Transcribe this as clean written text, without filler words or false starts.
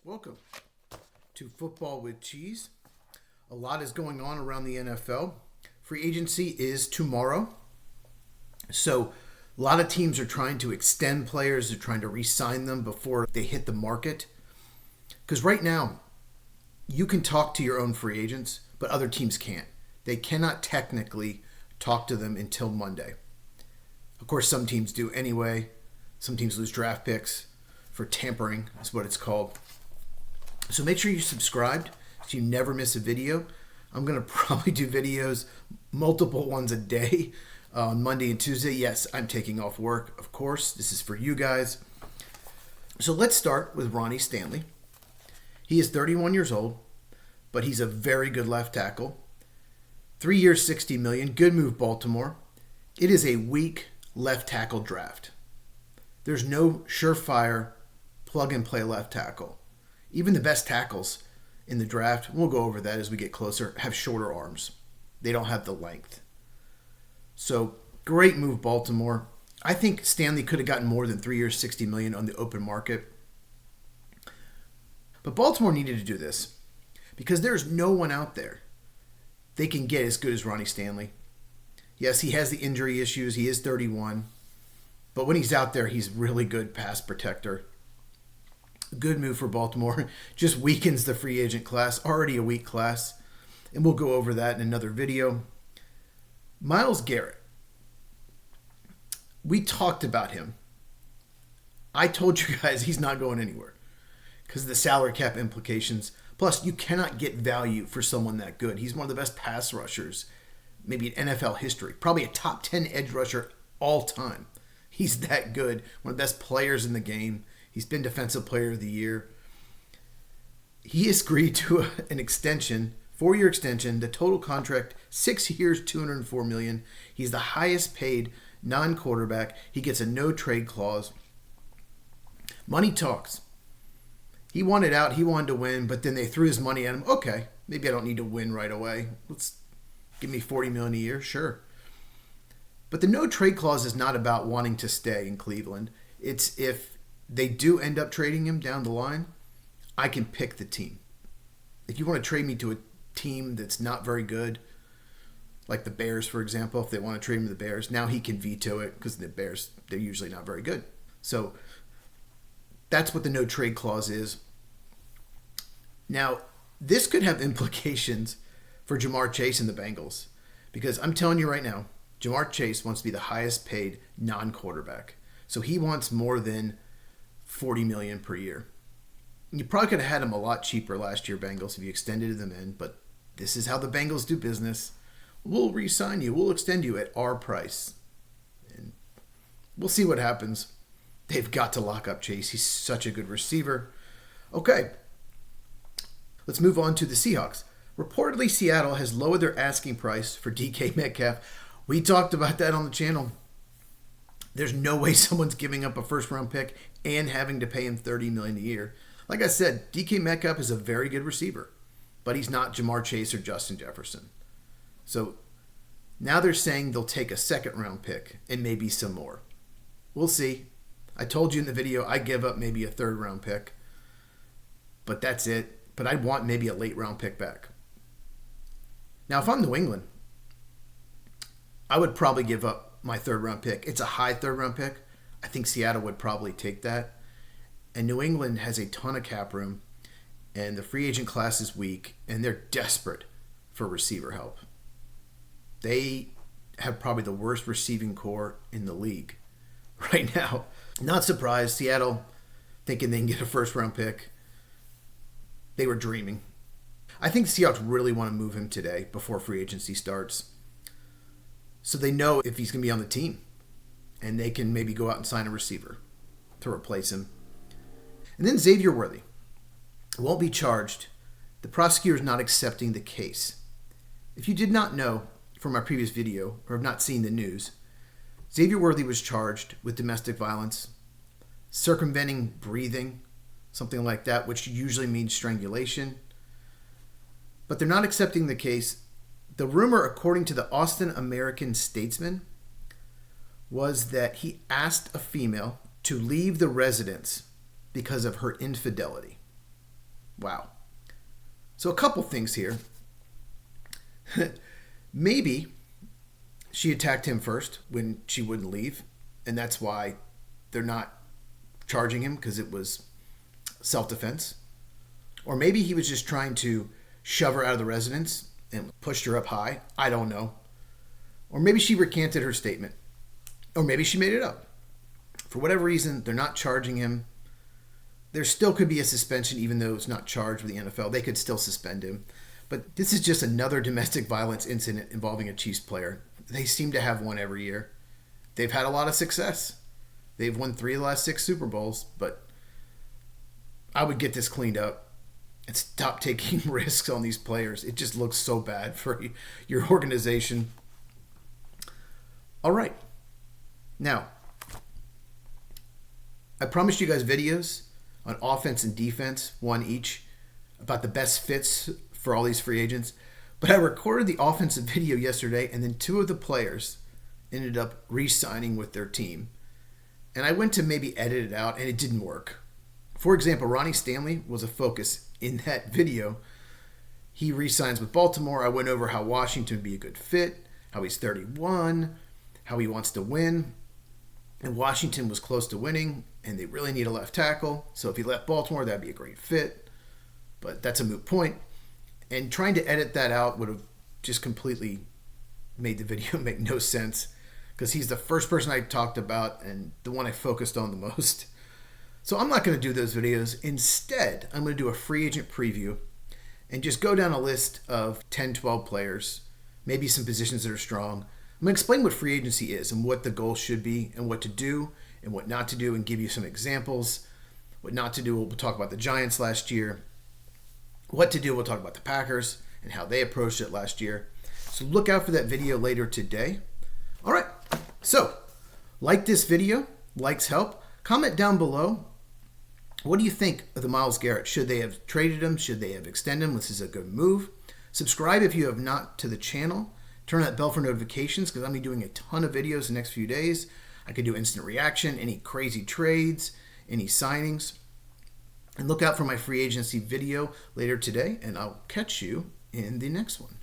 Welcome to Football with Cheese. A lot is going on around the NFL. Free agency is tomorrow. So a lot of teams are trying to extend players. They're trying to re-sign them before they hit the market. Because right now, you can talk to your own free agents, but other teams can't. They cannot technically talk to them until Monday. Of course, some teams do anyway. Some teams lose draft picks for tampering. That's what it's called. So make sure you're subscribed so you never miss a video. I'm going to probably do videos, multiple ones a day on Monday and Tuesday. Yes, I'm taking off work, of course. This is for you guys. So let's start with Ronnie Stanley. He is 31 years old, but he's a very good left tackle. 3 years, $60 million. Good move, Baltimore. It is a weak left tackle draft. There's no surefire plug-and-play left tackle. Even the best tackles in the draft, we'll go over that as we get closer, have shorter arms. They don't have the length. So, great move, Baltimore. I think Stanley could have gotten more than 3 years, $60 million on the open market. But Baltimore needed to do this because there's no one out there they can get as good as Ronnie Stanley. Yes, he has the injury issues. He is 31. But when he's out there, he's really good pass protector. Good move for Baltimore. Just weakens the free agent class. Already a weak class. And we'll go over that in another video. Myles Garrett. We talked about him. I told you guys he's not going anywhere because of the salary cap implications. Plus, you cannot get value for someone that good. He's one of the best pass rushers, maybe in NFL history. Probably a top 10 edge rusher all time. He's that good. One of the best players in the game. He's been Defensive Player of the Year. He agreed to an extension, 4-year extension. The total contract, 6 years, $204 million. He's the highest paid non-quarterback. He gets a no-trade clause. Money talks. He wanted out. He wanted to win, but then they threw his money at him. Okay, maybe I don't need to win right away. Let's give me $40 million a year. Sure. But the no-trade clause is not about wanting to stay in Cleveland. It's if they do end up trading him down the line, I can pick the team. If you want to trade me to a team that's not very good, like the Bears, for example, if they want to trade him to the Bears, now he can veto it because the Bears, they're usually not very good. So that's what the no-trade clause is. Now, this could have implications for Jamar Chase and the Bengals because I'm telling you right now, Jamar Chase wants to be the highest paid non-quarterback. So he wants more than $40 million per year. You probably could have had him a lot cheaper last year, Bengals, if you extended them in, but this is how the Bengals do business. We'll re-sign you. We'll extend you at our price. And we'll see what happens. They've got to lock up Chase. He's such a good receiver. Okay. Let's move on to the Seahawks. Reportedly, Seattle has lowered their asking price for DK Metcalf. We talked about that on the channel. There's no way someone's giving up a first-round pick and having to pay him $30 million a year. Like I said, DK Metcalf is a very good receiver, but he's not Jamar Chase or Justin Jefferson. So now they're saying they'll take a second-round pick and maybe some more. We'll see. I told you in the video I give up maybe a third-round pick, but that's it. But I'd want maybe a late-round pick back. Now, if I'm New England, I would probably give up my third-round pick. It's a high third-round pick. I think Seattle would probably take that. And New England has a ton of cap room, and the free agent class is weak, and they're desperate for receiver help. They have probably the worst receiving core in the league right now. Not surprised. Seattle thinking they can get a first-round pick. They were dreaming. I think the Seahawks really want to move him today before free agency starts. So they know if he's going to be on the team. And they can maybe go out and sign a receiver to replace him. And then Xavier Worthy won't be charged. The prosecutor is not accepting the case. If you did not know from our previous video or have not seen the news, Xavier Worthy was charged with domestic violence, circumventing breathing, something like that, which usually means strangulation. But they're not accepting the case. The rumor, according to the Austin American-Statesman, was that he asked a female to leave the residence because of her infidelity. Wow. So a couple things here. Maybe she attacked him first when she wouldn't leave, and that's why they're not charging him, because it was self-defense. Or maybe he was just trying to shove her out of the residence and pushed her up high. I don't know. Or maybe she recanted her statement. Or maybe she made it up. For whatever reason, they're not charging him. There still could be a suspension, even though it's not charged with the NFL. They could still suspend him. But this is just another domestic violence incident involving a Chiefs player. They seem to have one every year. They've had a lot of success. They've won 3 of the last 6 Super Bowls, but I would get this cleaned up and stop taking risks on these players. It just looks so bad for your organization. All right. Now, I promised you guys videos on offense and defense, one each, about the best fits for all these free agents. But I recorded the offensive video yesterday, and then 2 of the players ended up re-signing with their team. And I went to maybe edit it out, and it didn't work. For example, Ronnie Stanley was a focus in that video. He re-signs with Baltimore. I went over how Washington would be a good fit, how he's 31, how he wants to win. And Washington was close to winning, and they really need a left tackle. So if he left Baltimore, that'd be a great fit. But that's a moot point. And trying to edit that out would have just completely made the video make no sense, because he's the first person I talked about and the one I focused on the most. So I'm not going to do those videos. Instead, I'm going to do a free agent preview and just go down a list of 10, 12 players, maybe some positions that are strong. I'm going to explain what free agency is and what the goal should be and what to do and what not to do, and give you some examples. What not to do, we'll talk about the Giants last year. What to do, we'll talk about the Packers and how they approached it last year. So look out for that video later today. All right, so like this video. Likes help. Comment down below. What do you think of the Myles Garrett? Should they have traded him? Should they have extended him? This is a good move. Subscribe if you have not to the channel. Turn on that bell for notifications, because I'm going to be doing a ton of videos the next few days. I could do instant reaction, any crazy trades, any signings. And look out for my free agency video later today, and I'll catch you in the next one.